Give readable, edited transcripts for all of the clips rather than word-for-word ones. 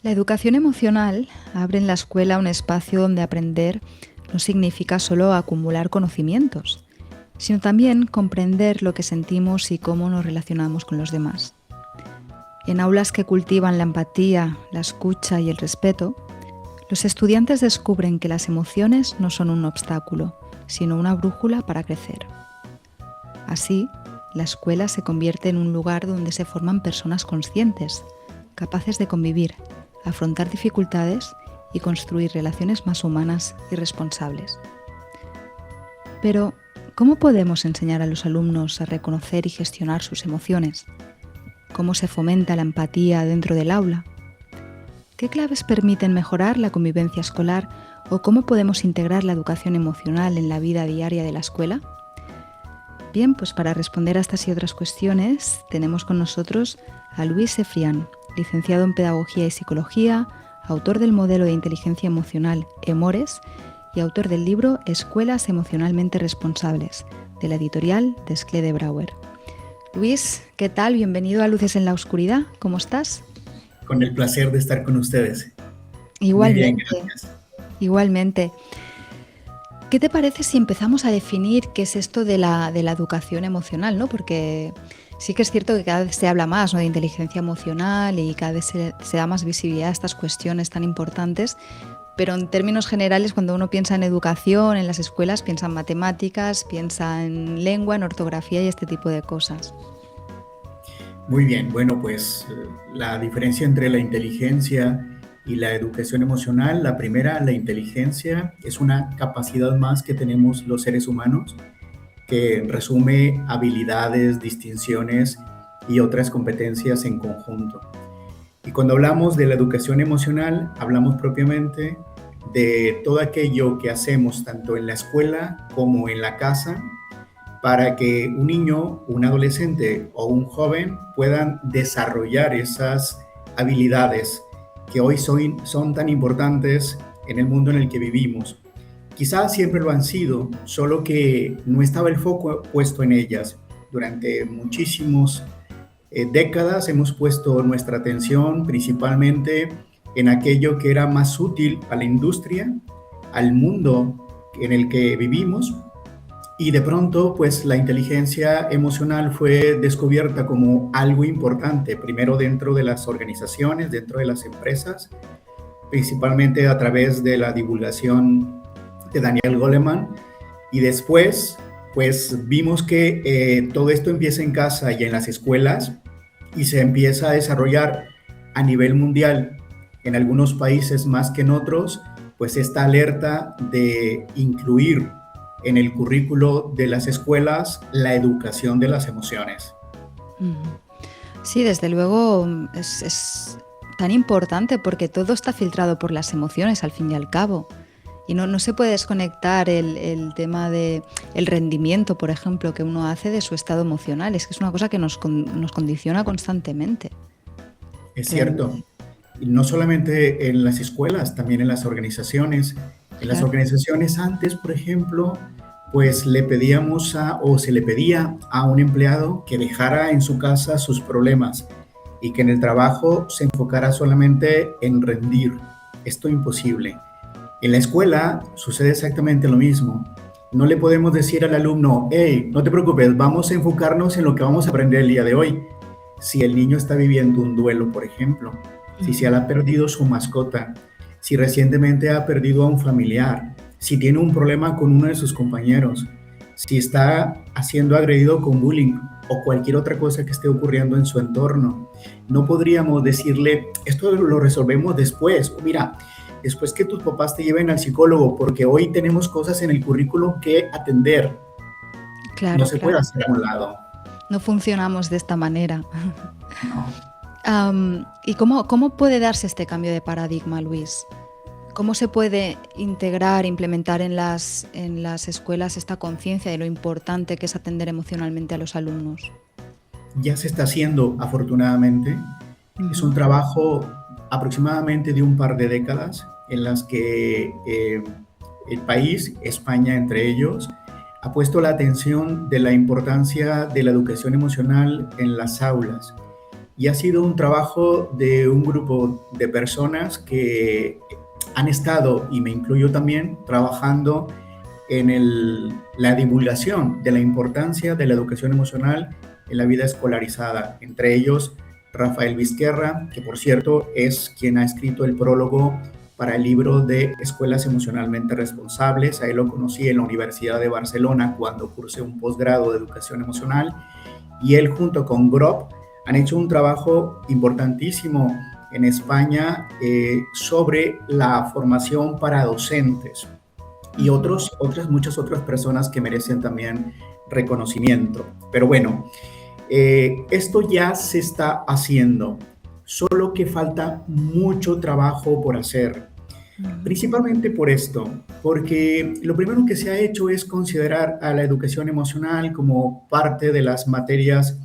La educación emocional abre en la escuela un espacio donde aprender no significa solo acumular conocimientos, sino también comprender lo que sentimos y cómo nos relacionamos con los demás. En aulas que cultivan la empatía, la escucha y el respeto, los estudiantes descubren que las emociones no son un obstáculo, sino una brújula para crecer. Así, la escuela se convierte en un lugar donde se forman personas conscientes, capaces de convivir, afrontar dificultades y construir relaciones más humanas y responsables. Pero, ¿cómo podemos enseñar a los alumnos a reconocer y gestionar sus emociones? ¿Cómo se fomenta la empatía dentro del aula? ¿Qué claves permiten mejorar la convivencia escolar o cómo podemos integrar la educación emocional en la vida diaria de la escuela? Bien, pues para responder a estas y otras cuestiones tenemos con nosotros a Luis Efrián, licenciado en Pedagogía y Psicología, autor del modelo de inteligencia emocional EMORES y autor del libro Escuelas emocionalmente responsables, de la editorial Desclée de Brouwer. Luis, ¿qué tal? Bienvenido a Luces en la Oscuridad. ¿Cómo estás? Con el placer de estar con ustedes. Muy bien, Igualmente, gracias. igualmente. ¿Qué te parece si empezamos a definir qué es esto de la educación emocional, ¿no? Porque sí que es cierto que cada vez se habla más, ¿no?, de inteligencia emocional y cada vez se da más visibilidad a estas cuestiones tan importantes, pero en términos generales, cuando uno piensa en educación, en las escuelas, piensa en matemáticas, piensa en lengua, en ortografía y este tipo de cosas. Muy bien, bueno, pues la diferencia entre la inteligencia y la educación emocional, la primera, la inteligencia, es una capacidad más que tenemos los seres humanos que resume habilidades, distinciones y otras competencias en conjunto. Y cuando hablamos de la educación emocional, hablamos propiamente de todo aquello que hacemos tanto en la escuela como en la casa para que un niño, un adolescente o un joven puedan desarrollar esas habilidades que hoy son tan importantes en el mundo en el que vivimos. Quizás siempre lo han sido, solo que no estaba el foco puesto en ellas. Durante muchísimas décadas hemos puesto nuestra atención principalmente en aquello que era más útil a la industria, al mundo en el que vivimos, y de pronto, pues la inteligencia emocional fue descubierta como algo importante, primero dentro de las organizaciones, dentro de las empresas, principalmente a través de la divulgación de Daniel Goleman, y después, pues vimos que todo esto empieza en casa y en las escuelas y se empieza a desarrollar a nivel mundial, en algunos países más que en otros, pues esta alerta de incluir en el currículo de las escuelas la educación de las emociones. Sí, desde luego es tan importante porque todo está filtrado por las emociones al fin y al cabo. Y no se puede desconectar el tema del rendimiento, por ejemplo, que uno hace de su estado emocional. Es que es una cosa que nos condiciona constantemente, Es cierto, realmente. y no solamente en las escuelas, también en las organizaciones. En las Claro. organizaciones antes, por ejemplo, pues le pedíamos o se le pedía a un empleado que dejara en su casa sus problemas y que en el trabajo se enfocara solamente en rendir. Esto es imposible. En la escuela sucede exactamente lo mismo. No le podemos decir al alumno, hey, no te preocupes, vamos a enfocarnos en lo que vamos a aprender el día de hoy. Si el niño está viviendo un duelo, por ejemplo, si se ha perdido su mascota, si recientemente ha perdido a un familiar, si tiene un problema con uno de sus compañeros, si está siendo agredido con bullying o cualquier otra cosa que esté ocurriendo en su entorno. No podríamos decirle, esto lo resolvemos después. O mira, después que tus papás te lleven al psicólogo, porque hoy tenemos cosas en el currículo que atender. No Claro, se puede claro. hacer a un lado. No funcionamos de esta manera. No. ¿Y cómo puede darse este cambio de paradigma, Luis? ¿Cómo se puede integrar, implementar en las escuelas esta conciencia de lo importante que es atender emocionalmente a los alumnos? Ya se está haciendo, afortunadamente. Es un Ujú. trabajo aproximadamente de un par de décadas en las que el país, España entre ellos, ha puesto la atención de la importancia de la educación emocional en las aulas. y ha sido un trabajo de un grupo de personas que han estado, y me incluyo también, trabajando en la divulgación de la importancia de la educación emocional en la vida escolarizada. Entre ellos, Rafael Vizquerra, que por cierto es quien ha escrito el prólogo para el libro de Escuelas Emocionalmente Responsables. Ahí lo conocí en la Universidad de Barcelona cuando cursé un posgrado de educación emocional, y él junto con Grob han hecho un trabajo importantísimo en España sobre la formación para docentes y muchas otras personas que merecen también reconocimiento. Pero bueno, esto ya se está haciendo, solo que falta mucho trabajo por hacer. Principalmente por esto, porque lo primero que se ha hecho es considerar a la educación emocional como parte de las materias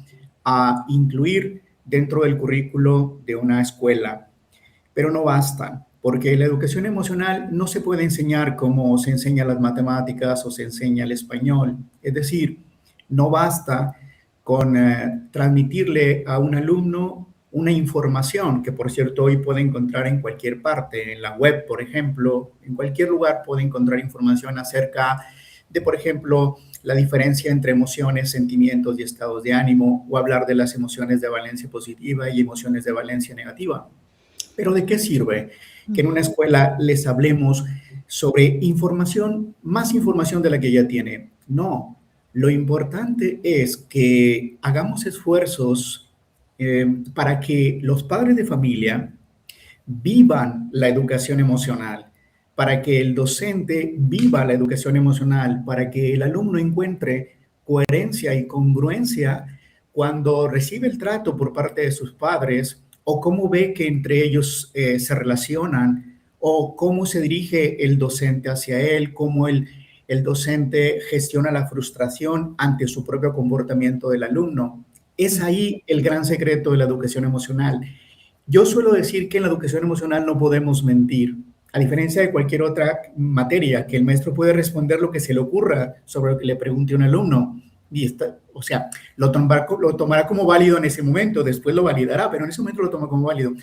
a incluir dentro del currículo de una escuela, pero no basta, porque la educación emocional no se puede enseñar como se enseña las matemáticas o se enseña el español. Es decir, no basta con transmitirle a un alumno una información que, por cierto, hoy puede encontrar en cualquier parte, en la web, por ejemplo, en cualquier lugar puede encontrar información acerca de, por ejemplo, la diferencia entre emociones, sentimientos y estados de ánimo, o hablar de las emociones de valencia positiva y emociones de valencia negativa. Pero ¿de qué sirve que en una escuela les hablemos sobre información, más información de la que ya tiene? No, lo importante es que hagamos esfuerzos para que los padres de familia vivan la educación emocional, para que el docente viva la educación emocional, para que el alumno encuentre coherencia y congruencia cuando recibe el trato por parte de sus padres, o cómo ve que entre ellos se relacionan, o cómo se dirige el docente hacia él, cómo el docente gestiona la frustración ante su propio comportamiento del alumno. Es ahí el gran secreto de la educación emocional. Yo suelo decir que en la educación emocional no podemos mentir, a diferencia de cualquier otra materia, que el maestro puede responder lo que se le ocurra sobre lo que le pregunte un alumno. Y o sea, lo tomará como válido en ese momento, después lo validará, pero en ese momento lo toma como válido.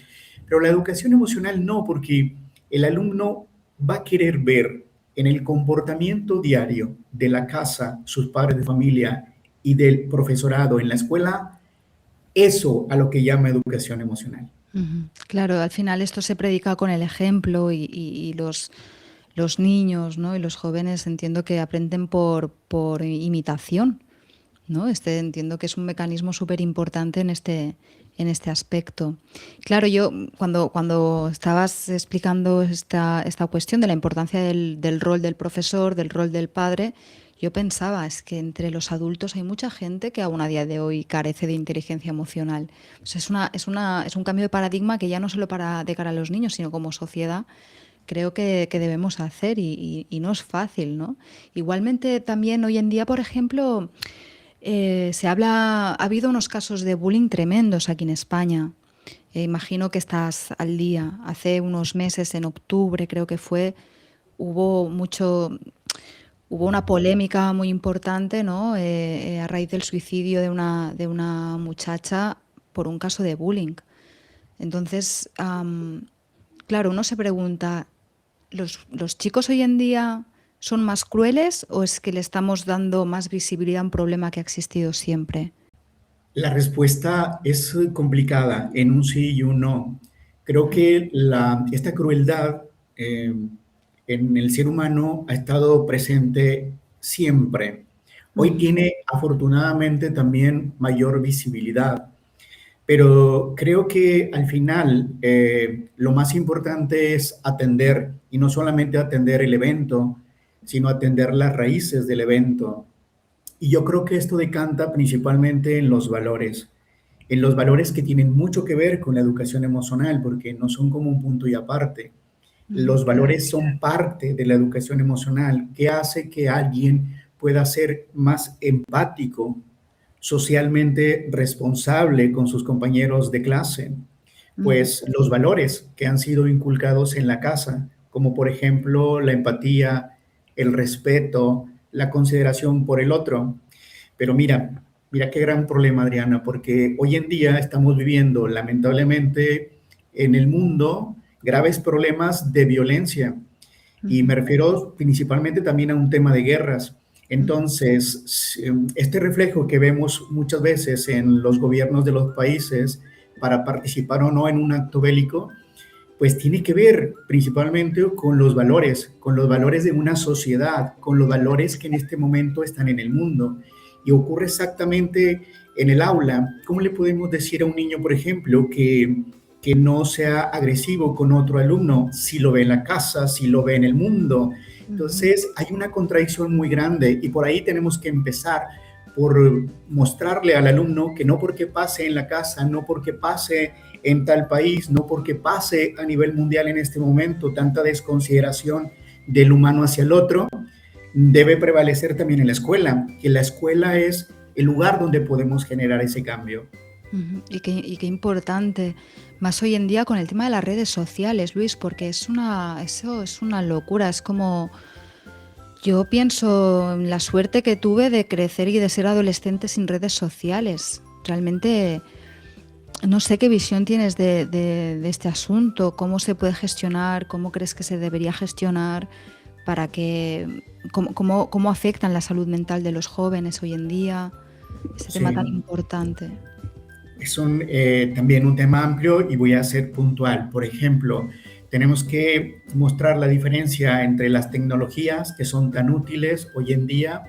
Pero la educación emocional no, porque el alumno va a querer ver en el comportamiento diario de la casa, sus padres de familia y del profesorado en la escuela, eso a lo que llama educación emocional. Claro, al final esto se predica con el ejemplo y los niños, ¿no? Y los jóvenes entiendo que aprenden por imitación, ¿no? Entiendo que es un mecanismo súper importante en este aspecto. Claro, yo cuando estabas explicando esta cuestión de la importancia del rol del profesor, del rol del padre, yo pensaba, es que entre los adultos hay mucha gente que aún a día de hoy carece de inteligencia emocional. O sea, es un cambio de paradigma que ya no solo de cara a los niños, sino como sociedad creo que debemos hacer y no es fácil, ¿no? Igualmente también hoy en día, por ejemplo, ha habido unos casos de bullying tremendos aquí en España. Imagino que estás al día. Hace unos meses, en octubre creo que fue, hubo mucho, hubo una polémica muy importante, ¿no? A raíz del suicidio de una muchacha por un caso de bullying. Entonces, claro, uno se pregunta, ¿los chicos hoy en día son más crueles o es que le estamos dando más visibilidad a un problema que ha existido siempre? La respuesta es complicada, en un sí y un no. Creo que esta crueldad en el ser humano ha estado presente siempre. Hoy tiene afortunadamente también mayor visibilidad, pero creo que al final lo más importante es atender, y no solamente atender el evento, sino atender las raíces del evento. Y yo creo que esto decanta principalmente en los valores que tienen mucho que ver con la educación emocional, porque no son como un punto y aparte. Los valores son parte de la educación emocional, que hace que alguien pueda ser más empático, socialmente responsable con sus compañeros de clase. Pues los valores que han sido inculcados en la casa, como por ejemplo la empatía, el respeto, la consideración por el otro. Pero mira, Mira qué gran problema, Adriana, porque hoy en día estamos viviendo, lamentablemente, en el mundo graves problemas de violencia. Y Ujú, me refiero principalmente también a un tema de guerras. ujú, Entonces, este reflejo que vemos muchas veces en los gobiernos de los países para participar o no en un acto bélico, pues tiene que ver principalmente con los valores de una sociedad, con los valores que en este momento están en el mundo. Y ocurre exactamente en el aula. ¿Cómo le podemos decir a un niño, por ejemplo, que no sea agresivo con otro alumno si lo ve en la casa, si lo ve en el mundo? ujú. Entonces, hay una contradicción muy grande y por ahí tenemos que empezar por mostrarle al alumno que no porque pase en la casa, no porque pase en tal país, no porque pase a nivel mundial en este momento tanta desconsideración del humano hacia el otro, debe prevalecer también en la escuela, que la escuela es el lugar donde podemos generar ese cambio. Ujú. Y qué importante, más hoy en día con el tema de las redes sociales, Luis, porque eso es una locura. Es como, yo pienso en la suerte que tuve de crecer y de ser adolescente sin redes sociales. Realmente no sé qué visión tienes de este asunto, cómo se puede gestionar, cómo crees que se debería gestionar para que, cómo afectan la salud mental de los jóvenes hoy en día, este tema tan Sí, importante. es también un tema amplio y voy a ser puntual. Por ejemplo, tenemos que mostrar la diferencia entre las tecnologías que son tan útiles hoy en día,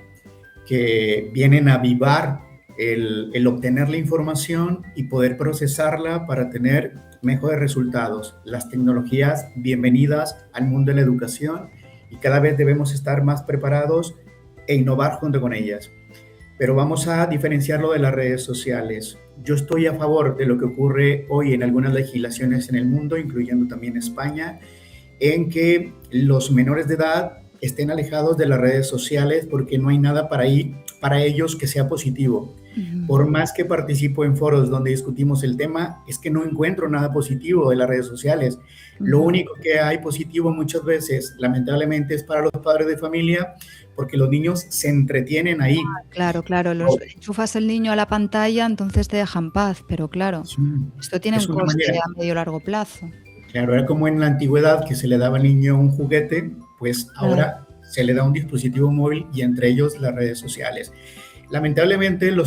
que vienen a avivar el obtener la información y poder procesarla para tener mejores resultados. Las tecnologías, bienvenidas al mundo de la educación y cada vez debemos estar más preparados e innovar junto con ellas. Pero vamos a diferenciarlo de las redes sociales. Yo estoy a favor de lo que ocurre hoy en algunas legislaciones en el mundo, incluyendo también España, en que los menores de edad estén alejados de las redes sociales porque no hay nada para ellos que sea positivo. Ujú, Por más que participo en foros donde discutimos el tema, es que no encuentro nada positivo de las redes sociales. Lo ujú. único que hay positivo muchas veces, lamentablemente, es para los padres de familia, porque los niños se entretienen ahí. Claro, claro, enchufas el niño a la pantalla, entonces te deja en paz, pero claro, esto tiene un Es una coste manera. a medio largo plazo. Claro, era como en la antigüedad que se le daba al niño un juguete, pues Claro. ahora se le da un dispositivo móvil y entre ellos las redes sociales. Lamentablemente el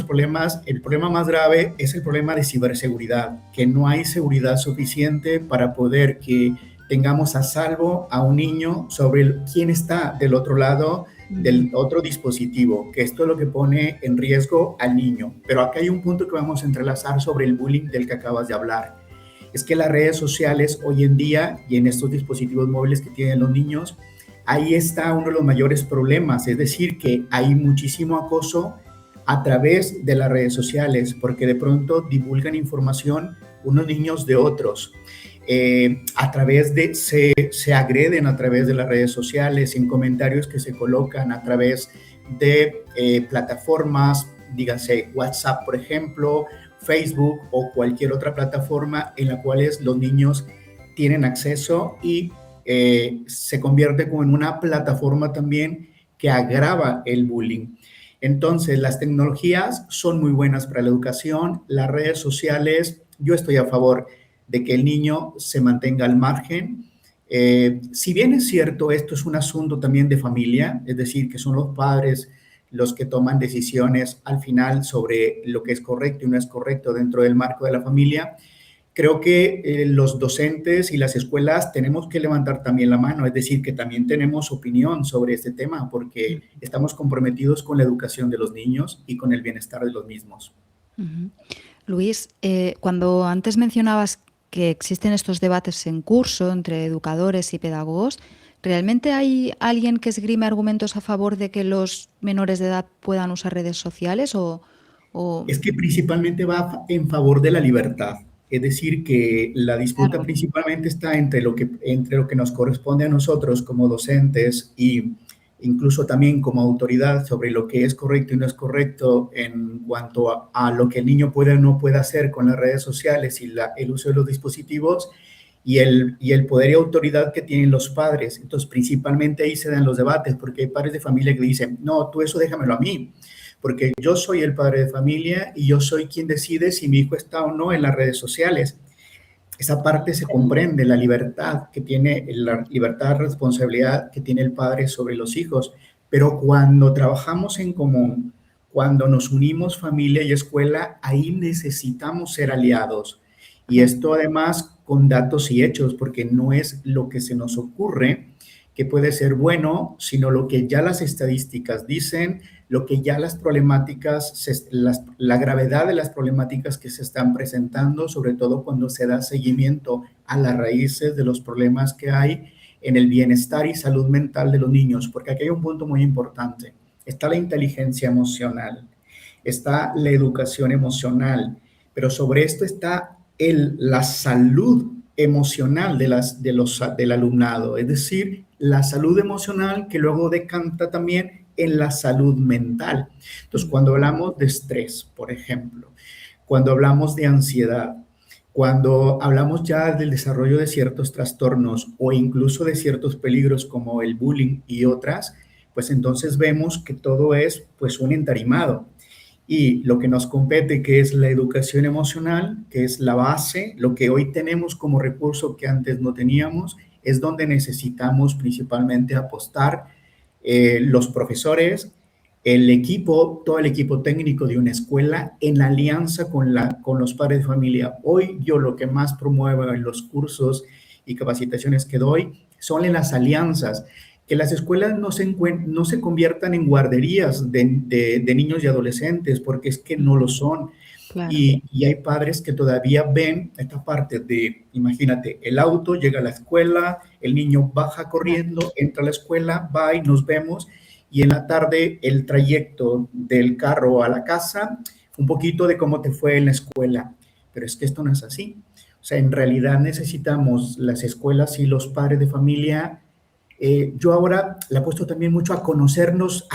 problema más grave es el problema de ciberseguridad, que no hay seguridad suficiente para poder que tengamos a salvo a un niño sobre quién está del otro lado Ujú, del otro dispositivo, que esto es lo que pone en riesgo al niño. Pero acá hay un punto que vamos a entrelazar sobre el bullying del que acabas de hablar. Es que las redes sociales hoy en día y en estos dispositivos móviles que tienen los niños, ahí está uno de los mayores problemas, es decir, que hay muchísimo acoso a través de las redes sociales, porque de pronto divulgan información unos niños de otros. Se agreden a través de las redes sociales, en comentarios que se colocan a través de plataformas, dígase WhatsApp, por ejemplo, Facebook o cualquier otra plataforma en la cual los niños tienen acceso y se convierte como en una plataforma también que agrava el bullying. Entonces, las tecnologías son muy buenas para la educación, las redes sociales, yo estoy a favor de que el niño se mantenga al margen. Si bien es cierto, esto es un asunto también de familia, es decir, que son los padres los que toman decisiones al final sobre lo que es correcto y no es correcto dentro del marco de la familia, creo que los docentes y las escuelas tenemos que levantar también la mano, es decir, que también tenemos opinión sobre este tema porque estamos comprometidos con la educación de los niños y con el bienestar de los mismos. ujú. Luis, cuando antes mencionabas que existen estos debates en curso entre educadores y pedagogos, ¿realmente hay alguien que esgrime argumentos a favor de que los menores de edad puedan usar redes sociales o- Es que principalmente va en favor de la libertad. Es decir, que la disputa Claro. principalmente está entre lo que nos corresponde a nosotros como docentes y incluso también como autoridad sobre lo que es correcto y no es correcto en cuanto a lo que el niño puede o no puede hacer con las redes sociales y el uso de los dispositivos y el poder y autoridad que tienen los padres. Entonces, principalmente ahí se dan los debates, porque hay padres de familia que dicen, no, tú eso déjamelo a mí, porque yo soy el padre de familia y yo soy quien decide si mi hijo está o no en las redes sociales. Esa parte se comprende, la libertad que tiene, la libertad, responsabilidad que tiene el padre sobre los hijos. Pero cuando trabajamos en común, cuando nos unimos familia y escuela, ahí necesitamos ser aliados. Y esto además con datos y hechos, porque no es lo que se nos ocurre que puede ser bueno, sino lo que ya las estadísticas dicen, lo que ya las problemáticas, la gravedad de las problemáticas que se están presentando, sobre todo cuando se da seguimiento a las raíces de los problemas que hay en el bienestar y salud mental de los niños, porque aquí hay un punto muy importante. Está la inteligencia emocional, está la educación emocional, pero sobre esto está la salud emocional del alumnado, es decir, la salud emocional que luego decanta también en la salud mental. Entonces, cuando hablamos de estrés, por ejemplo, cuando hablamos de ansiedad, cuando hablamos ya del desarrollo de ciertos trastornos o incluso de ciertos peligros como el bullying y otras, pues entonces vemos que todo es pues un entarimado. Y lo que nos compete, que es la educación emocional, que es la base, lo que hoy tenemos como recurso que antes no teníamos, es donde necesitamos principalmente apostar los profesores, el equipo, todo el equipo técnico de una escuela en alianza con los padres de familia. Hoy yo lo que más promuevo en los cursos y capacitaciones que doy son en las alianzas, que las escuelas no se conviertan en guarderías de niños y adolescentes, porque es que no lo son. Claro. Y hay padres que todavía ven esta parte de, imagínate, el auto llega a la escuela, el niño baja corriendo, entra a la escuela, va y nos vemos, y en la tarde el trayecto del carro a la casa, un poquito de cómo te fue en la escuela. Pero es que esto no es así. O sea, en realidad necesitamos las escuelas y los padres de familia. Yo ahora le apuesto también mucho a conocernos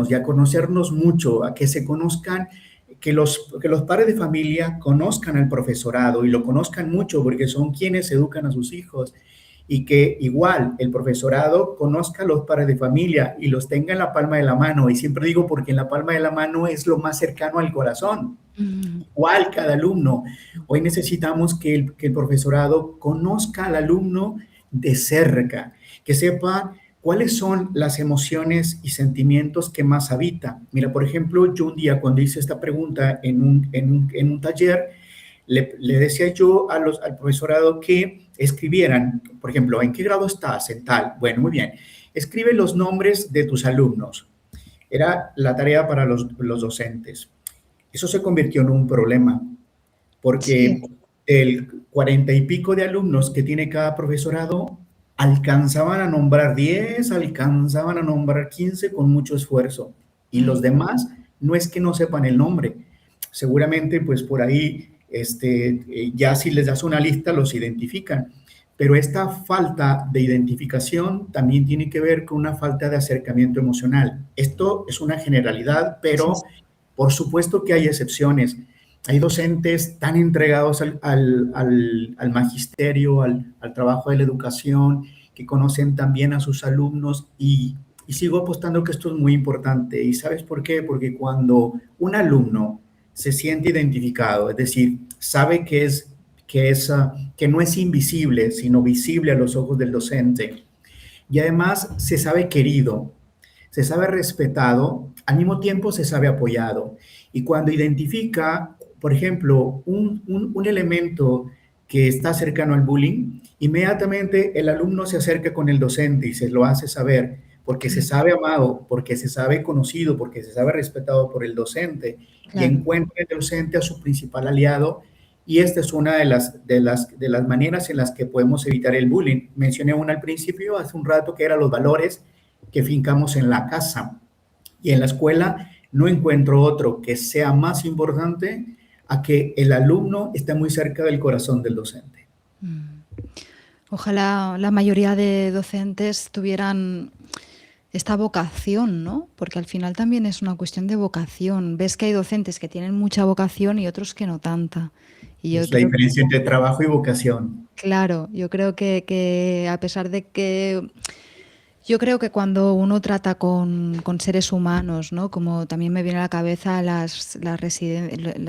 y a conocernos mucho, a que se conozcan, que los padres de familia conozcan al profesorado y lo conozcan mucho porque son quienes educan a sus hijos, y que igual el profesorado conozca a los padres de familia y los tenga en la palma de la mano. Y siempre digo porque en la palma de la mano es lo más cercano al corazón. Igual cada alumno. Hoy necesitamos que el profesorado conozca al alumno de cerca, que sepa cuáles son las emociones y sentimientos que más habita. Mira, por ejemplo, yo un día cuando hice esta pregunta en un taller, le decía yo al profesorado que escribieran, por ejemplo, ¿en qué grado estás? En tal. Bueno, muy bien. Escribe los nombres de tus alumnos. Era la tarea para los docentes. Eso se convirtió en un problema, porque el 40 y pico de alumnos que tiene cada profesorado, alcanzaban a nombrar 10, alcanzaban a nombrar 15 con mucho esfuerzo. Y los demás no es que no sepan el nombre. Seguramente, pues por ahí, ya si les das una lista, los identifican. Pero esta falta de identificación también tiene que ver con una falta de acercamiento emocional. Esto es una generalidad, pero por supuesto que hay excepciones. Hay docentes tan entregados al magisterio, al trabajo de la educación, que conocen también a sus alumnos, y sigo apostando que esto es muy importante. ¿Y sabes por qué? Porque cuando un alumno se siente identificado, es decir, sabe que no es invisible, sino visible a los ojos del docente, y además se sabe querido, se sabe respetado, al mismo tiempo se sabe apoyado. Y cuando identifica, por ejemplo, un elemento que está cercano al bullying, inmediatamente el alumno se acerca con el docente y se lo hace saber, porque se sabe amado, porque se sabe conocido, porque se sabe respetado por el docente, y encuentra en el docente a su principal aliado. Y esta es una de las maneras en las que podemos evitar el bullying. Mencioné una al principio, hace un rato, que eran los valores que fincamos en la casa. Y en la escuela no encuentro otro que sea más importante a que el alumno esté muy cerca del corazón del docente. Ojalá la mayoría de docentes tuvieran esta vocación, ¿no? Porque al final también es una cuestión de vocación. Ves que hay docentes que tienen mucha vocación y otros que no tanta. Y es la diferencia entre trabajo y vocación. Claro, yo creo que a pesar de que Yo creo que cuando uno trata con seres humanos, ¿no? Como también me viene a la cabeza las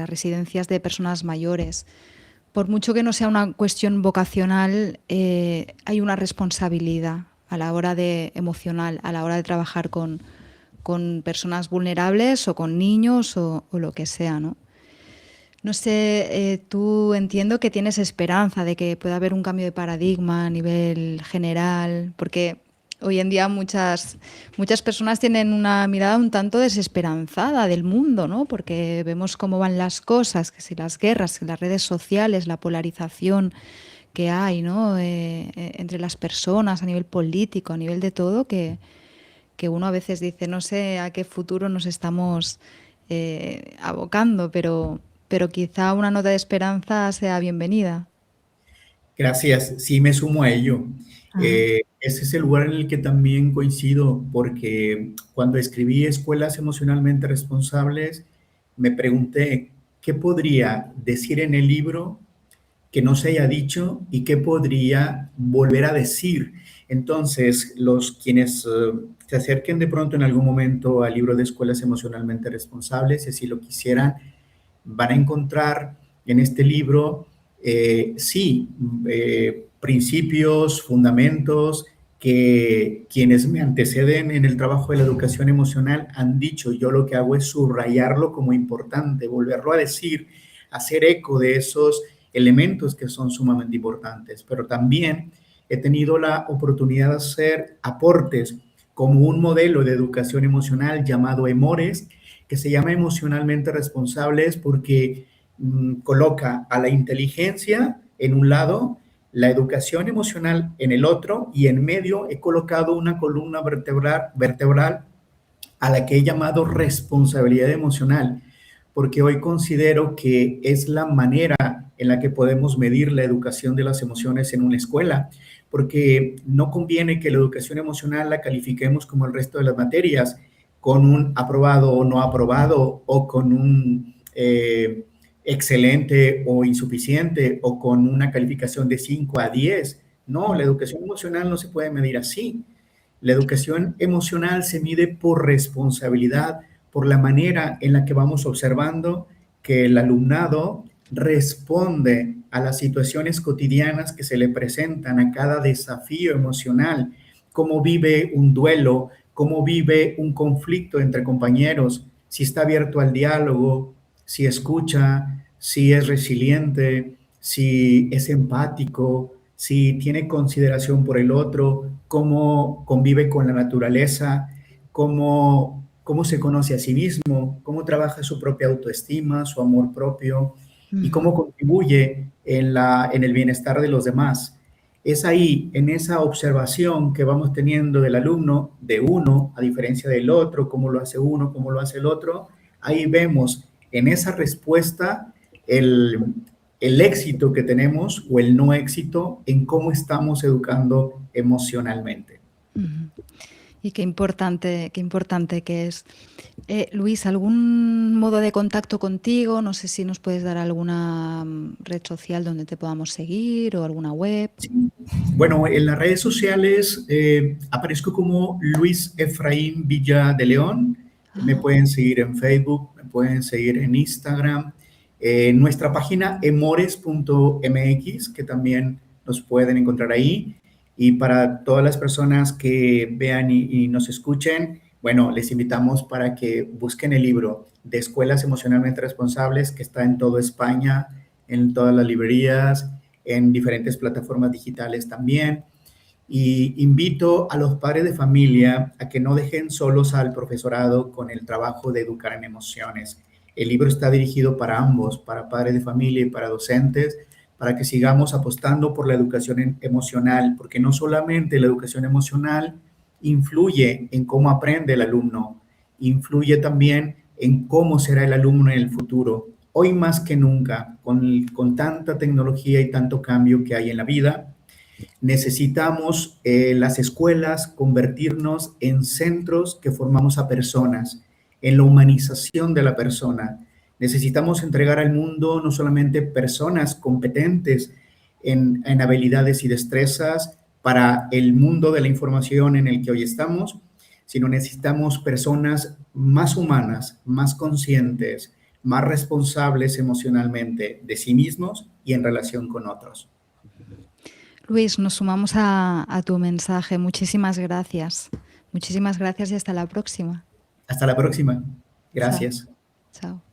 residencias de personas mayores, por mucho que no sea una cuestión vocacional, hay una responsabilidad a la hora de emocional, a la hora de trabajar con personas vulnerables o con niños o lo que sea, ¿no? No sé, tú entiendo que tienes esperanza de que pueda haber un cambio de paradigma a nivel general, porque hoy en día muchas personas tienen una mirada un tanto desesperanzada del mundo, ¿no? Porque vemos cómo van las cosas, que si las guerras, que las redes sociales, la polarización que hay, ¿no? Entre las personas a nivel político, a nivel de todo, que uno a veces dice, no sé a qué futuro nos estamos abocando, pero quizá una nota de esperanza sea bienvenida. Gracias, sí me sumo a ello. Ajá. Ese es el lugar en el que también coincido, porque cuando escribí Escuelas Emocionalmente Responsables, me pregunté qué podría decir en el libro que no se haya dicho y qué podría volver a decir. Entonces, los quienes se acerquen de pronto en algún momento al libro de Escuelas Emocionalmente Responsables, si así lo quisieran, van a encontrar en este libro, sí, principios, fundamentos que quienes me anteceden en el trabajo de la educación emocional han dicho. Yo lo que hago es subrayarlo como importante, volverlo a decir, hacer eco de esos elementos que son sumamente importantes, pero también he tenido la oportunidad de hacer aportes como un modelo de educación emocional llamado EMORES, que se llama emocionalmente responsables porque coloca a la inteligencia en un lado, la educación emocional en el otro, y en medio he colocado una columna vertebral a la que he llamado responsabilidad emocional, porque hoy considero que es la manera en la que podemos medir la educación de las emociones en una escuela, porque no conviene que la educación emocional la califiquemos como el resto de las materias, con un aprobado o no aprobado, o con un excelente o insuficiente, o con una calificación de 5 a 10. No, la educación emocional no se puede medir así. La educación emocional se mide por responsabilidad, por la manera en la que vamos observando que el alumnado responde a las situaciones cotidianas que se le presentan, a cada desafío emocional, cómo vive un duelo, cómo vive un conflicto entre compañeros, si está abierto al diálogo, si escucha, si es resiliente, si es empático, si tiene consideración por el otro, cómo convive con la naturaleza, cómo se conoce a sí mismo, cómo trabaja su propia autoestima, su amor propio y Ujú. cómo contribuye en el bienestar de los demás. Es ahí, en esa observación que vamos teniendo del alumno, de uno, a diferencia del otro, cómo lo hace uno, cómo lo hace el otro, ahí vemos en esa respuesta el, el éxito que tenemos o el no éxito en cómo estamos educando emocionalmente. Ujú. Y qué importante que es. Luis, ¿algún modo de contacto contigo? No sé si nos puedes dar alguna red social donde te podamos seguir o alguna web. Sí. Bueno, en las redes sociales aparezco como Luis Efraín Villa de León. Me Ah, pueden seguir en Facebook, me pueden seguir en Instagram, en nuestra página emores.mx, que también nos pueden encontrar ahí. Y para todas las personas que vean y nos escuchen, bueno, les invitamos para que busquen el libro de Escuelas Emocionalmente Responsables, que está en toda España, en todas las librerías, en diferentes plataformas digitales también. Y invito a los padres de familia a que no dejen solos al profesorado con el trabajo de educar en emociones. El libro está dirigido para ambos, para padres de familia y para docentes, para que sigamos apostando por la educación emocional, porque no solamente la educación emocional influye en cómo aprende el alumno, influye también en cómo será el alumno en el futuro. Hoy más que nunca, con tanta tecnología y tanto cambio que hay en la vida, necesitamos las escuelas convertirnos en centros que formamos a personas, en la humanización de la persona. Necesitamos entregar al mundo no solamente personas competentes en habilidades y destrezas, para el mundo de la información en el que hoy estamos, sino necesitamos personas más humanas, más conscientes, más responsables emocionalmente de sí mismos y en relación con otros. Luis, nos sumamos a tu mensaje. Muchísimas gracias. Muchísimas gracias y hasta la próxima. Hasta la próxima. Chao. Gracias. Chao.